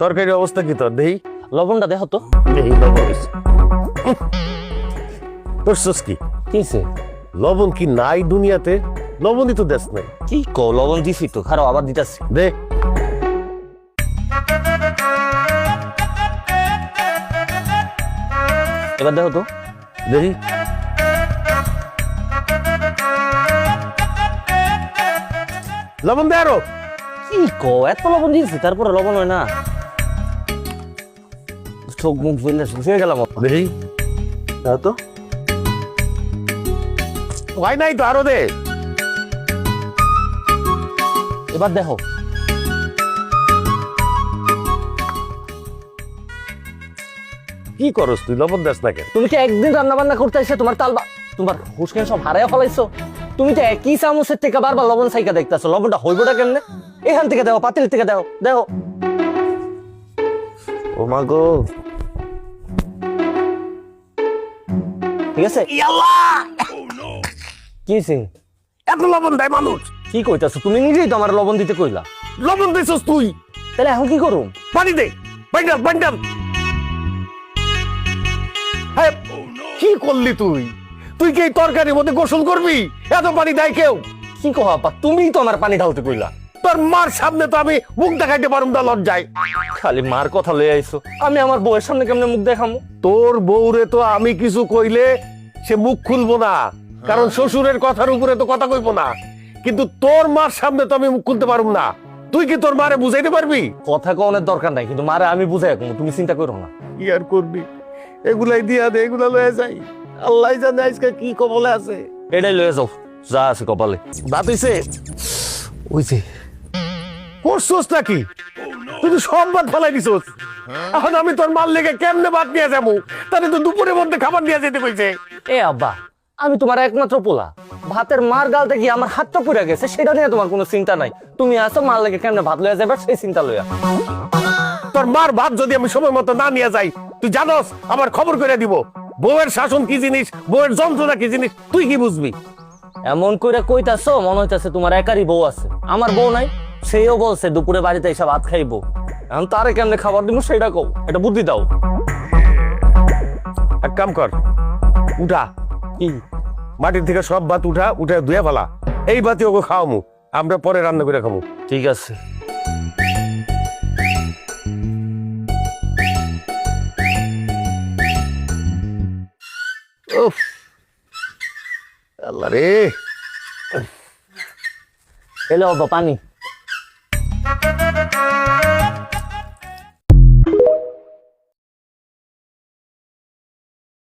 তরকারির অবস্থা কি তোর দেহি? লবণটা দেখো তো। দেহি লবণ হইছে। করছস কি? কিসে? লবণ কি নাই দুনিয়াতে? লবণই তো দেশ নাই। কি কো, লবণ দিছি তো, খারাপ আবার দিতাছি। দে এবার দেখো তো। দেহি। লবণ দে আরো। কি কো, এত লবণ দিয়েছি তারপরে লবণ হয় না? চোখ মুখ বললে শুয়ে গেলাম। দেহি। দেখো তো। হয় নাই তো, আরো দে। এবার দেখো। কি করস তুই? লবণ দেশ না কেন? তুমি কি একদিন রান্না বান্না করতে এসে তোমার তোমার হুশকেন সব হারাইয়া ফেলাইছো? তুমি তো একই চামচের থেকে বারবার লবণ সাইকা দেখতেছো। লবণটা হইবটা কেমনে? এখান থেকে দাও, পাতিল থেকে দাও, দেখো। ও মা গো। ঠিক আছে। কি হইছে? এত লবণ দেয় মানুষ? কি কইতাছো? তুমি নিজেই তো আমার লবণ দিতে কইলা। লবণ দিছস তুই? তাহলে এখন কি করুম? পানি দে। বাইন্ডাম বাইন্ডাম। হ্যাঁ, কি করলি তুই? তুই কি এই তরকারির মধ্যে গোসল করবি? এত পানি দেয় কেউ? কি কো আপা, তুমিই তো আমার পানি ঢালতে কইলা। তোর মার সামনে তো আমি মুখ দেখাইতে পারুম না লজ্জায়। খালি মার কথা লয়ে আইছো। আমি আমার বউয়ের সামনে কেমনে মুখ দেখামু? তোর বউরে তো আমি কিছু কইলে সে মুখ খুলবো না, কারণ শ্বশুরের কথার উপরে তো কথা কইবো না। কিন্তু তোর মার সামনে তো আমি মুখ খুলতে পারুম না। তুই কি তোর মারে বুঝাইতে পারবি? কথা কওনের দরকার নাই, কিন্তু মারে আমি বুঝাই রাখবো, তুমি চিন্তা করো না। কি আর করবি? এগুলাই দিয়া দে, এগুলা লয়ে যাই। আল্লাহ জানে আজকে কি কবলে আছে। এটাই লয়ে যাও, যা আছে কপালে। ভাত হইছে? ওইছে। করছস নাকি? তুই তো সব ভাত ফেলাই দিছস। এখন আমি তোর মাল লেগে কেমনে ভাত নিয়ে যাবো? তাহলে তো দুপুরের মধ্যে খাবার নিয়ে যেতে কইছে। এ আব্বা, আমি তোমার একমাত্র পোলা। ভাতের মার গালতে গিয়ে আমার হাতটা পুড়ে গেছে, সেটা নিয়ে তোমার কোনো চিন্তা নাই। তুমি আসো, মার লেগে কেমনে ভাত লয়ে যাবে সেই চিন্তা লইয়া। তোর মার ভাত যদি আমি সময় মতো না নিয়ে যাই, তুই জানোস আমার খবর করে দিব। বউয়ের শাসন কি জিনিস, বউয়ের যন্ত্রণা কি জিনিস, তুই কি বুঝবি? এমন কইরা কইতাছো মনে হইতাছে তোমার একারই বউ আছে। আমার বউ নাই? সেও বলছে দুপুরে বাড়িতে এসে ভাত খাইবো। এখন তারে কেমনে খাবার দিব সেটা কও, এটা বুদ্ধি দাও। এক কাম কর, উঠা। কি? মাটির থেকে সব ভাত উঠা, উঠে ধুয়ে ফেলা। এই ভাতই ওকে খাওয়ামু, আমরা পরে রান্না করে খামু। ঠিক আছে। উফ, আল্লাহ রে। এলো আব্বা পানি।